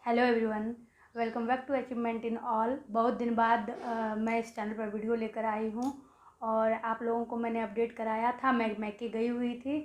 Hello everyone, welcome back to achievement in all. बहुत दिन बाद मैं इस चैनल पर वीडियो लेकर आई हूँ और आप लोगों को मैंने अपडेट कराया था। मैं मैके गई हुई थी,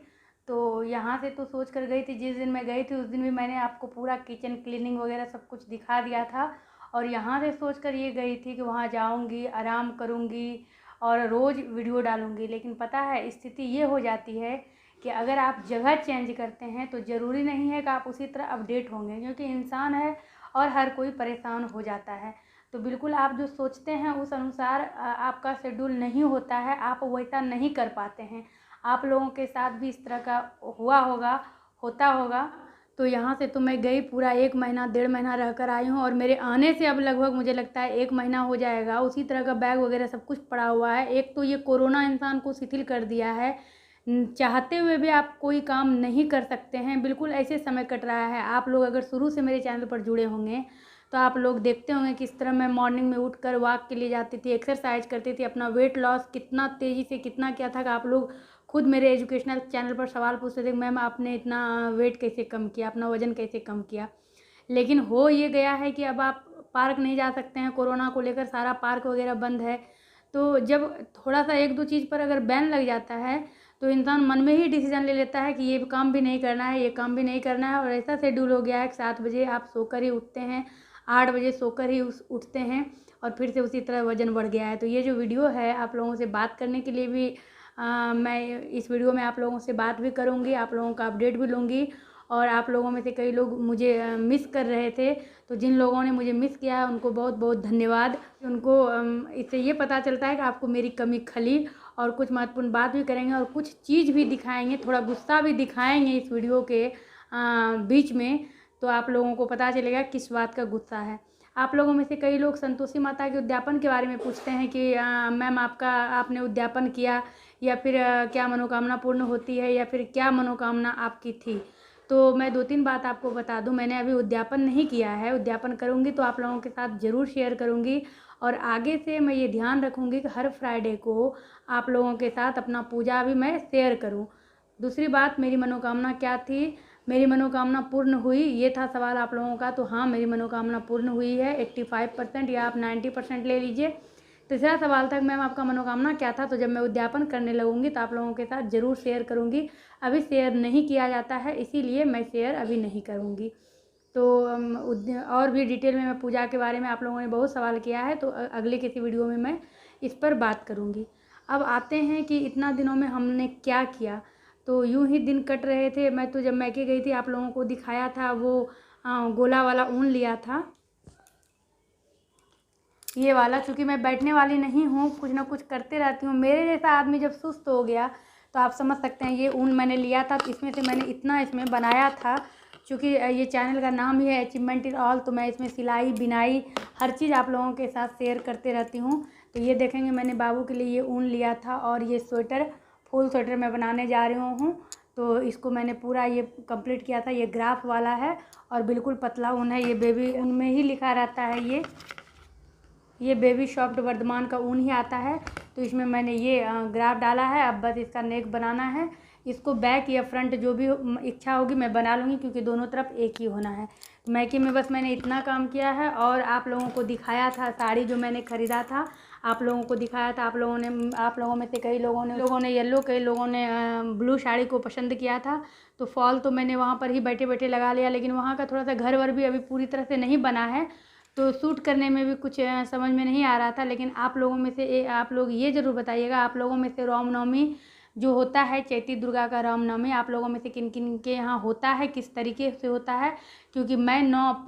तो यहाँ से तो सोच कर गई थी, जिस दिन मैं गई थी उस दिन भी मैंने आपको पूरा किचन क्लीनिंग वगैरह सब कुछ दिखा दिया था। और यहाँ से सोच कर ये गई थी कि वहाँ जाऊँगी, आराम करूँगी और रोज़ वीडियो डालूँगी। लेकिन पता है स्थिति ये हो जाती है कि अगर आप जगह चेंज करते हैं तो ज़रूरी नहीं है कि आप उसी तरह अपडेट होंगे, क्योंकि इंसान है और हर कोई परेशान हो जाता है। तो बिल्कुल आप जो सोचते हैं उस अनुसार आपका शेड्यूल नहीं होता है, आप वैसा नहीं कर पाते हैं। आप लोगों के साथ भी इस तरह का हुआ होगा, होता होगा। तो यहाँ से तो मैं गई, पूरा 1 महीना 1.5 महीना रह कर आई हूँ और मेरे आने से अब लगभग मुझे लगता है 1 महीना हो जाएगा। उसी तरह का बैग वगैरह सब कुछ पड़ा हुआ है। एक तो ये कोरोना इंसान को शिथिल कर दिया है, चाहते हुए भी आप कोई काम नहीं कर सकते हैं। बिल्कुल ऐसे समय कट रहा है। आप लोग अगर शुरू से मेरे चैनल पर जुड़े होंगे तो आप लोग देखते होंगे किस तरह मैं मॉर्निंग में उठकर वॉक के लिए जाती थी, एक्सरसाइज करती थी, अपना वेट लॉस कितना तेज़ी से कितना क्या था कि आप लोग खुद मेरे एजुकेशनल चैनल पर सवाल पूछते थे, मैम आपने इतना वेट कैसे कम किया, अपना वज़न कैसे कम किया। लेकिन हो ये गया है कि अब आप पार्क नहीं जा सकते हैं, कोरोना को लेकर सारा पार्क वगैरह बंद है। तो जब थोड़ा सा 1-2 चीज़ पर अगर बैन लग जाता है तो इंसान मन में ही डिसीजन ले लेता है कि ये काम भी नहीं करना है, ये काम भी नहीं करना है। और ऐसा शेड्यूल हो गया है कि 7 बजे आप सोकर ही उठते हैं, 8 बजे सोकर ही उठते हैं और फिर से उसी तरह वज़न बढ़ गया है। तो ये जो वीडियो है आप लोगों से बात करने के लिए भी मैं इस वीडियो में आप लोगों से बात भी करूँगी, आप लोगों का अपडेट भी लूँगी। और आप लोगों में से कई लोग मुझे मिस कर रहे थे, तो जिन लोगों ने मुझे मिस किया है उनको बहुत बहुत धन्यवाद। उनको इससे ये पता चलता है कि आपको मेरी कमी खली। और कुछ महत्वपूर्ण बात भी करेंगे और कुछ चीज़ भी दिखाएंगे, थोड़ा गुस्सा भी दिखाएंगे इस वीडियो के बीच में, तो आप लोगों को पता चलेगा किस बात का गुस्सा है। आप लोगों में से कई लोग संतोषी माता के उद्यापन के बारे में पूछते हैं कि मैम आपने उद्यापन किया या फिर क्या मनोकामना पूर्ण होती है या फिर क्या मनोकामना आपकी थी। तो मैं 2-3 बात आपको बता दूं, मैंने अभी उद्यापन नहीं किया है, उद्यापन करूंगी तो आप लोगों के साथ ज़रूर शेयर करूंगी। और आगे से मैं ये ध्यान रखूंगी कि हर फ्राइडे को आप लोगों के साथ अपना पूजा भी मैं शेयर करूं। दूसरी बात, मेरी मनोकामना क्या थी, मेरी मनोकामना पूर्ण हुई, ये था सवाल आप लोगों का। तो हाँ, मेरी मनोकामना पूर्ण हुई है 85% या आप 90% ले लीजिए। तीसरा सवाल था मैम आपका मनोकामना क्या था, तो जब मैं उद्यापन करने लगूंगी तो आप लोगों के साथ ज़रूर शेयर करूंगी। अभी शेयर नहीं किया जाता है, इसीलिए मैं शेयर अभी नहीं करूंगी। तो और भी डिटेल में मैं पूजा के बारे में आप लोगों ने बहुत सवाल किया है, तो अगले किसी वीडियो में मैं इस पर बात करूंगी। अब आते हैं कि इतना दिनों में हमने क्या किया। तो यूं ही दिन कट रहे थे। मैं तो जब मैके गई थी आप लोगों को दिखाया था, वो गोला वाला ऊन लिया था, ये वाला। चूँकि मैं बैठने वाली नहीं हूँ, कुछ ना कुछ करते रहती हूँ। मेरे जैसा आदमी जब सुस्त हो गया तो आप समझ सकते हैं। ये ऊन मैंने लिया था, इसमें से मैंने इतना इसमें बनाया था। चूँकि ये चैनल का नाम ही है अचीवमेंट इन ऑल, तो मैं इसमें सिलाई बिनाई हर चीज़ आप लोगों के साथ शेयर करते रहती हूँ। तो ये देखेंगे मैंने बाबू के लिए ये ऊन लिया था और ये स्वेटर, फुल स्वेटर मैं बनाने जा रही हूँ। तो इसको मैंने पूरा ये कंप्लीट किया था। ये ग्राफ वाला है और बिल्कुल पतला ऊन है, ये बेबी ऊन में ही लिखा रहता है। ये बेबी सॉफ्ट वर्धमान का ऊन ही आता है। तो इसमें मैंने ये ग्राफ डाला है। अब बस इसका नेक बनाना है। इसको बैक या फ्रंट जो भी इच्छा होगी मैं बना लूँगी, क्योंकि दोनों तरफ एक ही होना है। मैके में बस मैंने इतना काम किया है और आप लोगों को दिखाया था साड़ी जो मैंने ख़रीदा था, आप लोगों को दिखाया था। आप लोगों में से कई लोगों ने येलो, कई लोगों ने ब्लू साड़ी को पसंद किया था। तो फॉल तो मैंने वहाँ पर ही बैठे बैठे लगा लिया, लेकिन वहाँ का थोड़ा सा घर वर भी अभी पूरी तरह से नहीं बना है, तो शूट करने में भी कुछ समझ में नहीं आ रहा था। लेकिन आप लोगों में से आप लोग ये ज़रूर बताइएगा, आप लोगों में से रामनवमी जो होता है, चैती दुर्गा का रामनवमी, आप लोगों में से किन किन के यहाँ होता है, किस तरीके से होता है। क्योंकि मैं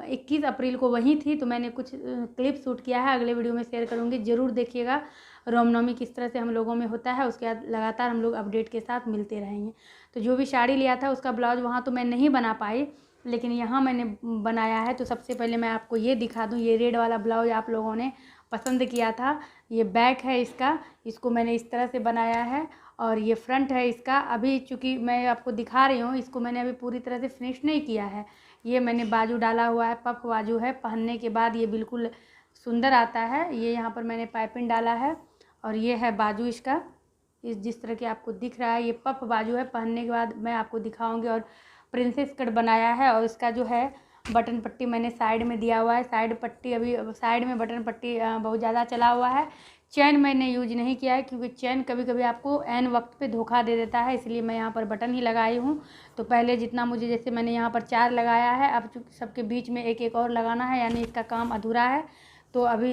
21 अप्रैल को वहीं थी, तो मैंने कुछ क्लिप शूट किया है, अगले वीडियो में शेयर करूँगी, ज़रूर देखिएगा रामनवमी किस तरह से हम लोगों में होता है। उसके बाद लगातार हम लोग अपडेट के साथ मिलते रहेंगे। तो जो भी साड़ी लिया था उसका ब्लाउज वहाँ तो मैं नहीं बना पाई, लेकिन यहाँ मैंने बनाया है। तो सबसे पहले मैं आपको ये दिखा दूँ, ये रेड वाला ब्लाउज आप लोगों ने पसंद किया था। ये बैक है इसका, इसको मैंने इस तरह से बनाया है। और ये फ्रंट है इसका। अभी चूँकि मैं आपको दिखा रही हूँ, इसको मैंने अभी पूरी तरह से फिनिश नहीं किया है। ये मैंने बाजू डाला हुआ है, पफ बाजू है, पहनने के बाद ये बिल्कुल सुंदर आता है। ये यहाँ पर मैंने पाइपिंग डाला है और ये है बाजू इसका, इस जिस तरह के आपको दिख रहा है, ये पफ बाजू है। पहनने के बाद मैं आपको दिखाऊंगी। और प्रिंसेस कट बनाया है और इसका जो है बटन पट्टी मैंने साइड में दिया हुआ है। साइड पट्टी अभी साइड में बटन पट्टी बहुत ज़्यादा चला हुआ है। चैन मैंने यूज नहीं किया है क्योंकि चैन कभी कभी आपको ऐन वक्त पे धोखा दे देता है, इसलिए मैं यहाँ पर बटन ही लगाई हूँ। तो पहले जितना मुझे, जैसे मैंने यहाँ पर 4 लगाया है, अब सबके बीच में एक एक और लगाना है, यानी इसका काम अधूरा है। तो अभी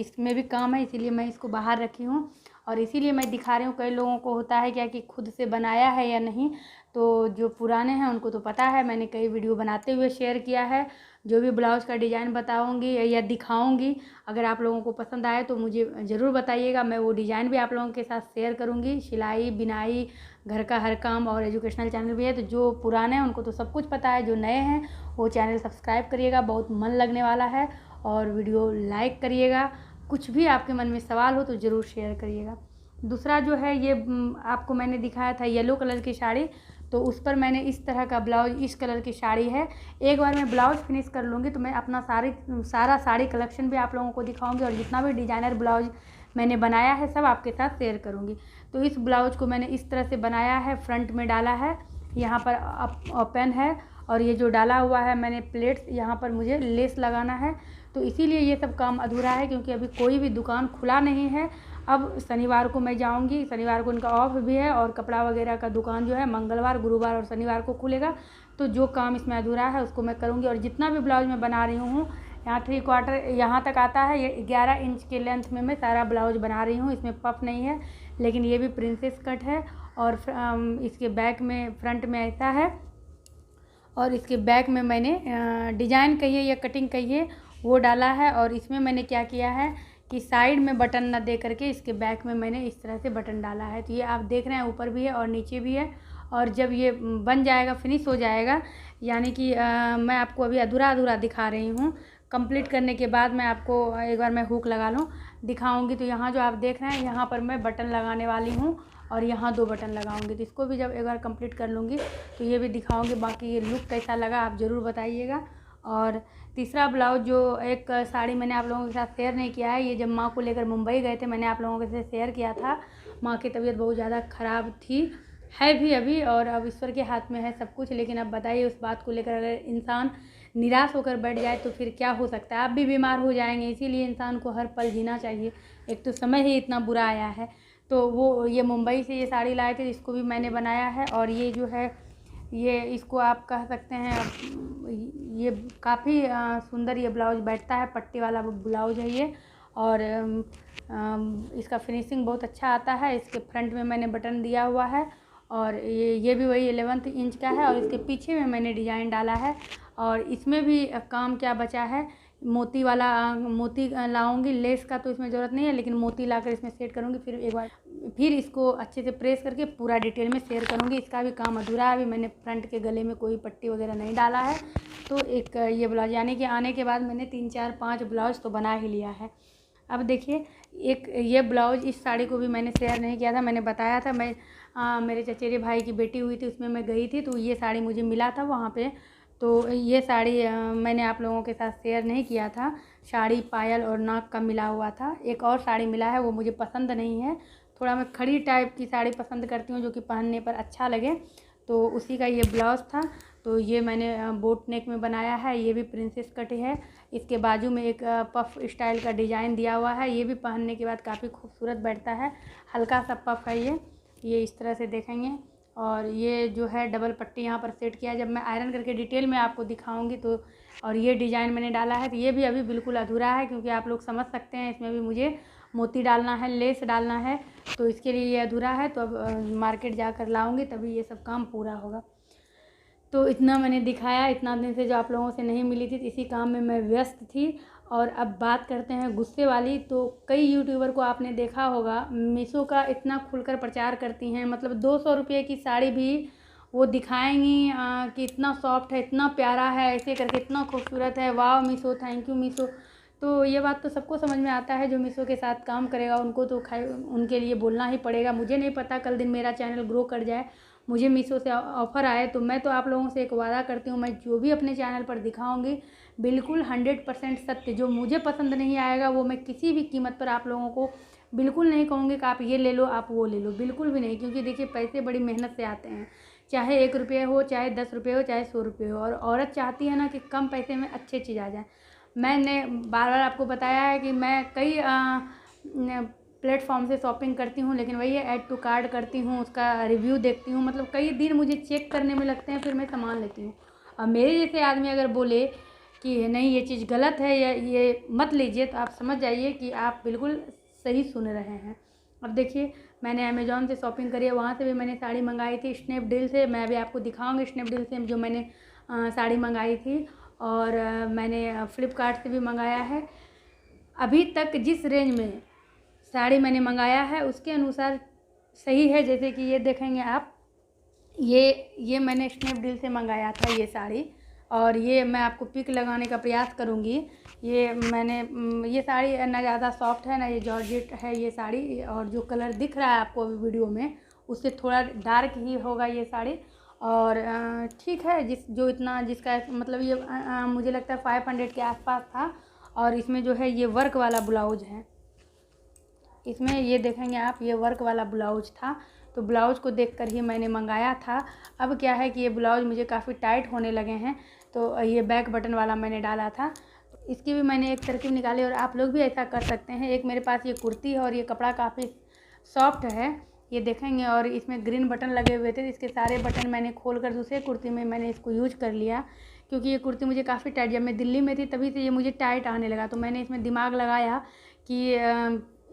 इसमें भी काम है, इसीलिए मैं इसको बाहर रखी हूँ और इसीलिए मैं दिखा रही हूँ। कई लोगों को होता है क्या कि खुद से बनाया है या नहीं, तो जो पुराने हैं उनको तो पता है, मैंने कई वीडियो बनाते हुए शेयर किया है। जो भी ब्लाउज़ का डिज़ाइन बताऊंगी या दिखाऊंगी, अगर आप लोगों को पसंद आए तो मुझे ज़रूर बताइएगा, मैं वो डिज़ाइन भी आप लोगों के साथ शेयर करूंगी। सिलाई, बिनाई, घर का हर काम और एजुकेशनल चैनल भी है। तो जो पुराने हैं उनको तो सब कुछ पता है, जो नए हैं वो चैनल सब्सक्राइब करिएगा, बहुत मन लगने वाला है। और वीडियो लाइक करिएगा। कुछ भी आपके मन में सवाल हो तो ज़रूर शेयर करिएगा। दूसरा जो है, ये आपको मैंने दिखाया था येलो कलर की साड़ी, तो उस पर मैंने इस तरह का ब्लाउज, इस कलर की साड़ी है। एक बार मैं ब्लाउज फिनिश कर लूँगी तो मैं अपना सारा साड़ी कलेक्शन भी आप लोगों को दिखाऊंगी और जितना भी डिज़ाइनर ब्लाउज मैंने बनाया है सब आपके साथ शेयर करूँगी। तो इस ब्लाउज को मैंने इस तरह से बनाया है, फ्रंट में डाला है, यहाँ पर ओपन है और ये जो डाला हुआ है मैंने प्लेट्स, यहाँ पर मुझे लेस लगाना है। तो इसीलिए ये सब काम अधूरा है क्योंकि अभी कोई भी दुकान खुला नहीं है। अब शनिवार को मैं जाऊंगी, शनिवार को इनका ऑफ भी है और कपड़ा वगैरह का दुकान जो है मंगलवार, गुरुवार और शनिवार को खुलेगा। तो जो काम इसमें अधूरा है उसको मैं करूंगी। और जितना भी ब्लाउज मैं बना रही हूँ, यहाँ 3/4 यहाँ तक आता है, ये 11 इंच के लेंथ में मैं सारा ब्लाउज बना रही हूँ। इसमें पफ नहीं है, लेकिन ये भी प्रिंसेस कट है और इसके बैक में, फ्रंट में ऐसा है और इसके बैक में मैंने डिज़ाइन कहिए या कटिंग कहिए वो डाला है। और इसमें मैंने क्या किया है कि साइड में बटन ना दे करके इसके बैक में मैंने इस तरह से बटन डाला है। तो ये आप देख रहे हैं ऊपर भी है और नीचे भी है। और जब ये बन जाएगा, फिनिश हो जाएगा, यानी कि मैं आपको अभी अधूरा अधूरा दिखा रही हूँ, कंप्लीट करने के बाद मैं आपको एक बार मैं हुक लगा लूँ दिखाऊंगी। तो यहाँ जो आप देख रहे हैं, यहाँ पर मैं बटन लगाने वाली हूँ और यहाँ 2 बटन लगाऊंगी। तो इसको भी जब एक बार कंप्लीट कर लूँगी तो ये भी दिखाऊंगी। बाकी ये लुक कैसा लगा आप ज़रूर बताइएगा। और तीसरा ब्लाउज जो एक साड़ी मैंने आप लोगों के साथ शेयर नहीं किया है, ये जब माँ को लेकर मुंबई गए थे, मैंने आप लोगों के साथ शेयर किया था। माँ की तबीयत बहुत ज़्यादा ख़राब थी, है भी अभी, और अब ईश्वर के हाथ में है सब कुछ। लेकिन अब बताइए, उस बात को लेकर अगर इंसान निराश होकर बैठ जाए तो फिर क्या हो सकता है, आप भी बीमार हो जाएंगे। इसीलिए इंसान को हर पल जीना चाहिए, एक तो समय ही इतना बुरा आया है। तो वो ये मुंबई से ये साड़ी लाए थे, इसको भी मैंने बनाया है। और ये जो है, ये इसको आप कह सकते हैं, ये काफ़ी सुंदर ये ब्लाउज बैठता है, पट्टी वाला ब्लाउज है ये। और इसका फिनिशिंग बहुत अच्छा आता है। इसके फ्रंट में मैंने बटन दिया हुआ है और ये भी वही 11 इंच का है। और इसके पीछे में मैंने डिज़ाइन डाला है। और इसमें भी काम क्या बचा है, मोती वाला, मोती लाऊंगी। लेस का तो इसमें ज़रूरत नहीं है, लेकिन मोती लाकर इसमें सेट करूँगी। फिर एक बार फिर इसको अच्छे से प्रेस करके पूरा डिटेल में शेयर करूँगी। इसका भी काम अधूरा है, अभी मैंने फ्रंट के गले में कोई पट्टी वगैरह नहीं डाला है। तो एक ये ब्लाउज, यानी कि आने के बाद मैंने 3 4 5 ब्लाउज तो बना ही लिया है। अब देखिए, एक ये ब्लाउज, इस साड़ी को भी मैंने शेयर नहीं किया था, मैंने बताया था मैं मेरे चचेरे भाई की बेटी हुई थी, उसमें मैं गई थी, तो ये साड़ी मुझे मिला था वहाँ पे। तो ये साड़ी मैंने आप लोगों के साथ शेयर नहीं किया था। साड़ी पायल और नाक का मिला हुआ था। एक और साड़ी मिला है, वो मुझे पसंद नहीं है। थोड़ा मैं खड़ी टाइप की साड़ी पसंद करती हूँ, जो कि पहनने पर अच्छा लगे। तो उसी का ये ब्लाउज़ था। तो ये मैंने बोट नेक में बनाया है, ये भी प्रिंसेस कट है। इसके बाजू में एक पफ स्टाइल का डिज़ाइन दिया हुआ है, ये भी पहनने के बाद काफ़ी खूबसूरत बैठता है। हल्का सा पफ है ये इस तरह से देखेंगे। और ये जो है डबल पट्टी यहाँ पर सेट किया है, जब मैं आयरन करके डिटेल में आपको दिखाऊंगी तो। और ये डिज़ाइन मैंने डाला है, तो ये भी अभी बिल्कुल अधूरा है, क्योंकि आप लोग समझ सकते हैं इसमें भी मुझे मोती डालना है, लेस डालना है, तो इसके लिए ये अधूरा है। तो अब मार्केट जाकर लाऊंगी तभी ये सब काम पूरा होगा। तो इतना मैंने दिखाया, इतना दिन से जो आप लोगों से नहीं मिली थी, इसी काम में मैं व्यस्त थी। और अब बात करते हैं गुस्से वाली। तो कई यूट्यूबर को आपने देखा होगा, मीशो का इतना खुलकर प्रचार करती हैं, मतलब 200 रुपये की साड़ी भी वो दिखाएंगी कि इतना सॉफ्ट है, इतना प्यारा है, ऐसे करके इतना खूबसूरत है, वाह मीशो, थैंक यू मीशो। तो ये बात तो सबको समझ में आता है, जो मीशो के साथ काम करेगा उनको तो उनके लिए बोलना ही पड़ेगा। मुझे नहीं पता, कल दिन मेरा चैनल ग्रो कर जाए, मुझे मीशो से ऑफ़र आए, तो मैं तो आप लोगों से एक वादा करती हूँ, मैं जो भी अपने चैनल पर दिखाऊंगी बिल्कुल 100% सत्य। जो मुझे पसंद नहीं आएगा वो मैं किसी भी कीमत पर आप लोगों को बिल्कुल नहीं कहूँगी कि आप ये ले लो, आप वो ले लो, बिल्कुल भी नहीं। क्योंकि देखिए, पैसे बड़ी मेहनत से आते हैं, चाहे 1 रुपये हो, चाहे 10 रुपये हो, चाहे 100 रुपये हो। और औरत चाहती है ना कि कम पैसे में अच्छी चीज़ आ जाए। मैंने बार बार आपको बताया है कि मैं कई प्लेटफॉर्म से शॉपिंग करती हूँ, लेकिन वही है, ऐड टू कार्ट करती हूँ, उसका रिव्यू देखती हूँ, मतलब कई दिन मुझे चेक करने में लगते हैं, फिर मैं सामान लेती हूँ। और मेरे जैसे आदमी अगर बोले कि नहीं ये चीज़ गलत है या ये मत लीजिए, तो आप समझ जाइए कि आप बिल्कुल सही सुन रहे हैं। अब देखिए, मैंने अमेज़ॉन से शॉपिंग करी है, वहाँ से भी मैंने साड़ी मंगाई थी, स्नैपडील से। मैं अभी आपको दिखाऊंगी स्नैपडील से जो मैंने साड़ी मंगाई थी। और मैंने फ़्लिपकार्ट से भी मंगाया है। अभी तक जिस रेंज में साड़ी मैंने मंगाया है उसके अनुसार सही है। जैसे कि ये देखेंगे आप, ये मैंने स्नैपडील से मंगाया था ये साड़ी, और ये मैं आपको पिक लगाने का प्रयास करूँगी। ये मैंने ये साड़ी ना ज़्यादा सॉफ्ट है ना ये जॉर्जेट है ये साड़ी, और जो कलर दिख रहा है आपको अभी वीडियो में उससे थोड़ा डार्क ही होगा ये साड़ी। और ठीक है, जो इतना जिसका मतलब ये मुझे लगता है 500 के आसपास था। और इसमें जो है ये वर्क वाला ब्लाउज है, इसमें ये देखेंगे आप, ये वर्क वाला ब्लाउज था। तो ब्लाउज़ को देखकर ही मैंने मंगाया था। अब क्या है कि ये ब्लाउज़ मुझे काफ़ी टाइट होने लगे हैं, तो ये बैक बटन वाला मैंने डाला था। इसकी भी मैंने एक तरकीब निकाली, और आप लोग भी ऐसा कर सकते हैं। एक मेरे पास ये कुर्ती है और ये कपड़ा काफ़ी सॉफ्ट है, ये देखेंगे। और इसमें ग्रीन बटन लगे हुए थे, इसके सारे बटन मैंने खोलकर दूसरे कुर्ती में मैंने इसको यूज कर लिया, क्योंकि ये कुर्ती मुझे काफ़ी टाइट, जब मैं दिल्ली में थी तभी से ये मुझे टाइट आने लगा। तो मैंने इसमें दिमाग लगाया कि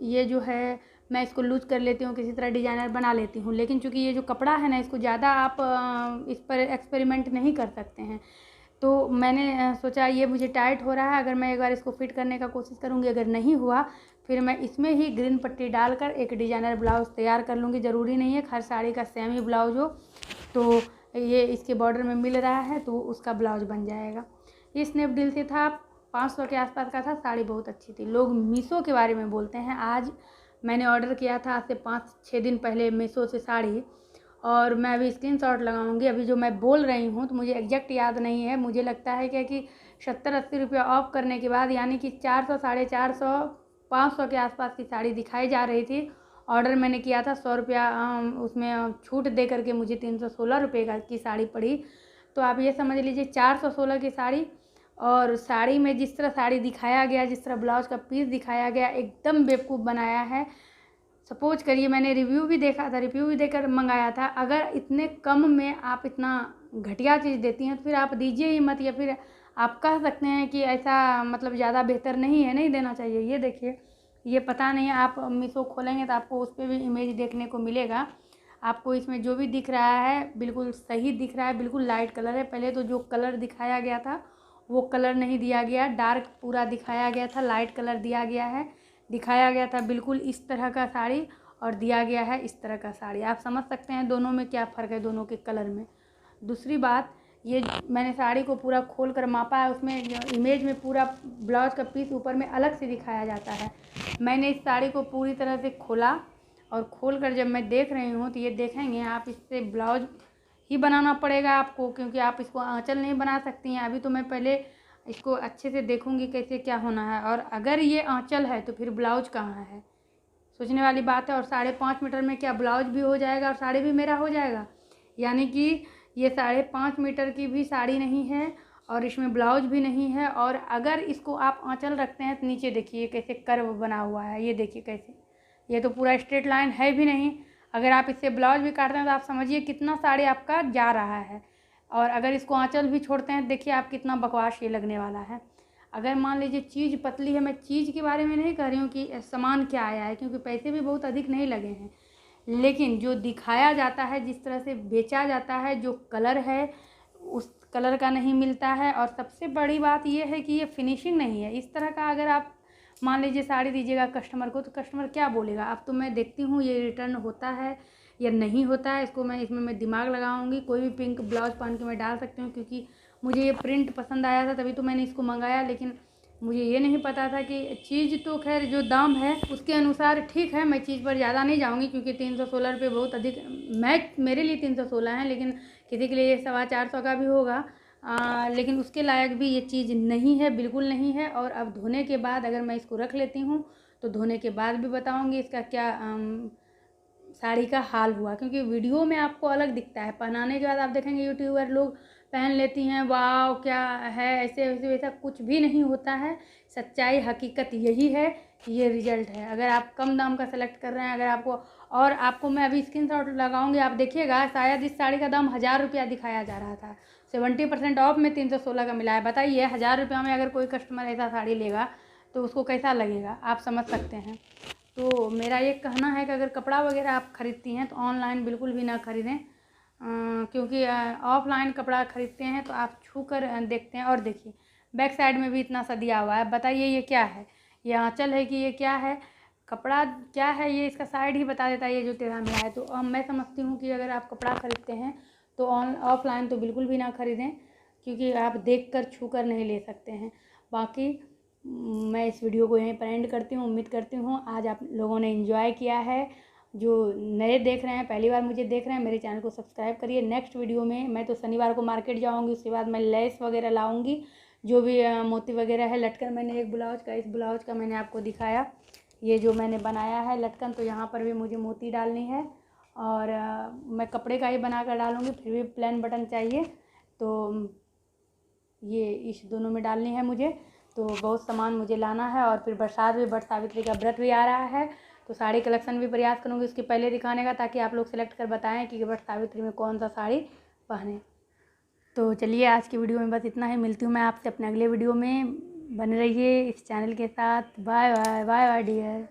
ये जो है मैं इसको लूज़ कर लेती हूँ, किसी तरह डिज़ाइनर बना लेती हूँ। लेकिन चूँकि ये जो कपड़ा है ना, इसको ज़्यादा आप इस पर एक्सपेरिमेंट नहीं कर सकते हैं। तो मैंने सोचा ये मुझे टाइट हो रहा है, अगर मैं एक बार इसको फिट करने का कोशिश करूँगी, अगर नहीं हुआ फिर मैं इसमें ही ग्रीन पट्टी डालकर एक डिज़ाइनर ब्लाउज़ तैयार कर लूँगी। ज़रूरी नहीं है हर साड़ी का सेम ही ब्लाउज़ हो, तो ये इसके बॉर्डर में मिल रहा है तो उसका ब्लाउज़ बन जाएगा। ये स्नैपडील से था, 500 के आसपास का था। साड़ी बहुत अच्छी थी। लोग मीशो के बारे में बोलते हैं। आज मैंने ऑर्डर किया था, आज से 5-6 दिन पहले मीशो से साड़ी, और मैं अभी स्क्रीनशॉट लगाऊंगी। अभी जो मैं बोल रही हूँ तो मुझे एग्जैक्ट याद नहीं है, मुझे लगता है क्या कि 70-80 रुपये ऑफ करने के बाद, यानी कि 400, 450, 500 के आसपास की साड़ी दिखाई जा रही थी। ऑर्डर मैंने किया था 100 रुपया, उसमें छूट दे करके मुझे 316 रुपये की साड़ी पड़ी। तो आप ये समझ लीजिए 416 की साड़ी, और साड़ी में जिस तरह साड़ी दिखाया गया, जिस तरह ब्लाउज़ का पीस दिखाया गया, एकदम बेवकूफ़ बनाया है। सपोज करिए मैंने रिव्यू भी देखा था, रिव्यू भी देकर मंगाया था। अगर इतने कम में आप इतना घटिया चीज़ देती हैं तो फिर आप दीजिए ही मत, या फिर आप कह सकते हैं कि ऐसा मतलब ज़्यादा बेहतर नहीं है, नहीं देना चाहिए। ये देखिए, ये पता नहीं, आप मीशो खोलेंगे तो आपको उस पर भी इमेज देखने को मिलेगा। आपको इसमें जो भी दिख रहा है बिल्कुल सही दिख रहा है, बिल्कुल लाइट कलर है। पहले तो जो कलर दिखाया गया था वो कलर नहीं दिया गया, डार्क पूरा दिखाया गया था, लाइट कलर दिया गया है। दिखाया गया था बिल्कुल इस तरह का साड़ी, और दिया गया है इस तरह का साड़ी। आप समझ सकते हैं दोनों में क्या फ़र्क है, दोनों के कलर में। दूसरी बात, ये मैंने साड़ी को पूरा खोल कर मापा है, उसमें इमेज में पूरा ब्लाउज़ का पीस ऊपर में अलग से दिखाया जाता है। मैंने इस साड़ी को पूरी तरह से खोला, और खोल कर जब मैं देख रही हूँ तो ये देखेंगे आप, इससे ब्लाउज़ ही बनाना पड़ेगा आपको, क्योंकि आप इसको आंचल नहीं बना सकती हैं। अभी तो मैं पहले इसको अच्छे से देखूंगी कैसे क्या होना है, और अगर ये आंचल है तो फिर ब्लाउज कहाँ है, सोचने वाली बात है। और 5.5 मीटर में क्या ब्लाउज भी हो जाएगा और साड़ी भी मेरा हो जाएगा? यानी कि ये 5.5 मीटर की भी साड़ी नहीं है, और इसमें ब्लाउज भी नहीं है। और अगर इसको आप आंचल रखते हैं तो नीचे देखिए कैसे कर्व बना हुआ है, ये देखिए कैसे, ये तो पूरा स्ट्रेट लाइन है भी नहीं। अगर आप इससे ब्लाउज भी काटते हैं तो आप समझिए कितना साड़ी आपका जा रहा है। और अगर इसको आंचल भी छोड़ते हैं, देखिए आप कितना बकवास ये लगने वाला है। अगर मान लीजिए चीज़ पतली है, मैं चीज़ के बारे में नहीं कह रही हूँ कि सामान क्या आया है, क्योंकि पैसे भी बहुत अधिक नहीं लगे हैं, लेकिन जो दिखाया जाता है, जिस तरह से बेचा जाता है, जो कलर है उस कलर का नहीं मिलता है। और सबसे बड़ी बात ये है कि ये फिनिशिंग नहीं है। इस तरह का अगर आप मान लीजिए साड़ी दीजिएगा कस्टमर को, तो कस्टमर क्या बोलेगा? अब तो मैं देखती हूँ ये रिटर्न होता है या नहीं होता है, इसमें मैं दिमाग लगाऊंगी। कोई भी पिंक ब्लाउज पहन के मैं डाल सकती हूँ, क्योंकि मुझे ये प्रिंट पसंद आया था तभी तो मैंने इसको मंगाया। लेकिन मुझे ये नहीं पता था कि चीज़ तो खैर जो दाम है उसके अनुसार ठीक है, मैं चीज़ पर ज़्यादा नहीं जाऊँगी, क्योंकि 316 रुपये बहुत अधिक, मेरे लिए 316 है, लेकिन किसी के लिए 450 का भी होगा। लेकिन उसके लायक भी ये चीज़ नहीं है, बिल्कुल नहीं है। और अब धोने के बाद अगर मैं इसको रख लेती हूँ तो धोने के बाद भी बताऊँगी इसका क्या साड़ी का हाल हुआ, क्योंकि वीडियो में आपको अलग दिखता है, पहनाने के बाद आप देखेंगे यूट्यूबर लोग पहन लेती हैं, वाह क्या है, ऐसे वैसे वैसा कुछ भी नहीं होता है। सच्चाई हकीकत यही है, ये रिजल्ट है। अगर आप कम दाम का सेलेक्ट कर रहे हैं, अगर आपको, और आपको मैं अभी स्क्रीनशॉट लगाऊंगी, आप देखिएगा, शायद इस साड़ी का दाम 1000 रुपया दिखाया जा रहा था, 70% ऑफ में 316 का मिला है। बताइए 1000 रुपया में अगर कोई कस्टमर ऐसा साड़ी लेगा तो उसको कैसा लगेगा, आप समझ सकते हैं। तो मेरा ये कहना है कि अगर कपड़ा वगैरह आप ख़रीदती हैं तो ऑनलाइन बिल्कुल भी ना ख़रीदें, क्योंकि ऑफलाइन कपड़ा ख़रीदते हैं तो आप छू कर देखते हैं। और देखिए बैक साइड में भी इतना सा दिया हुआ है, बताइए ये क्या है, ये आँचल है कि ये क्या है, कपड़ा क्या है, ये इसका साइड ही बता देता है ये जो टेढ़ा मेढ़ा है। तो मैं समझती हूँ कि अगर आप कपड़ा ख़रीदते हैं तो ऑफलाइन तो बिल्कुल भी ना ख़रीदें, क्योंकि आप देख कर छू कर नहीं ले सकते हैं। बाकी मैं इस वीडियो को यहीं पर एंड करती हूँ। उम्मीद करती हूँ आज आप लोगों ने एंजॉय किया है। जो नए देख रहे हैं, पहली बार मुझे देख रहे हैं, मेरे चैनल को सब्सक्राइब करिए। नेक्स्ट वीडियो में मैं तो शनिवार को मार्केट जाऊँगी, उसके बाद मैं लेस वगैरह लाऊँगी, जो भी मोती वगैरह है। लटकन मैंने एक ब्लाउज का, इस ब्लाउज का मैंने आपको दिखाया, ये जो मैंने बनाया है लटकन, तो यहाँ पर भी मुझे मोती डालनी है, और मैं कपड़े का ही बना कर डालूँगी, फिर भी प्लेन बटन चाहिए, तो ये इस दोनों में डालनी है मुझे। तो बहुत सामान मुझे लाना है, और फिर बरसात भी, वट सावित्री का व्रत भी आ रहा है, तो साड़ी कलेक्शन भी प्रयास करूँगी उसके पहले दिखाने का, ताकि आप लोग सेलेक्ट कर बताएं कि वट सावित्री में कौन सा साड़ी पहने। तो चलिए आज की वीडियो में बस इतना ही, मिलती हूँ मैं आपसे अपने अगले वीडियो में। बने रहिए इस चैनल के साथ। Bye bye, bye bye dear.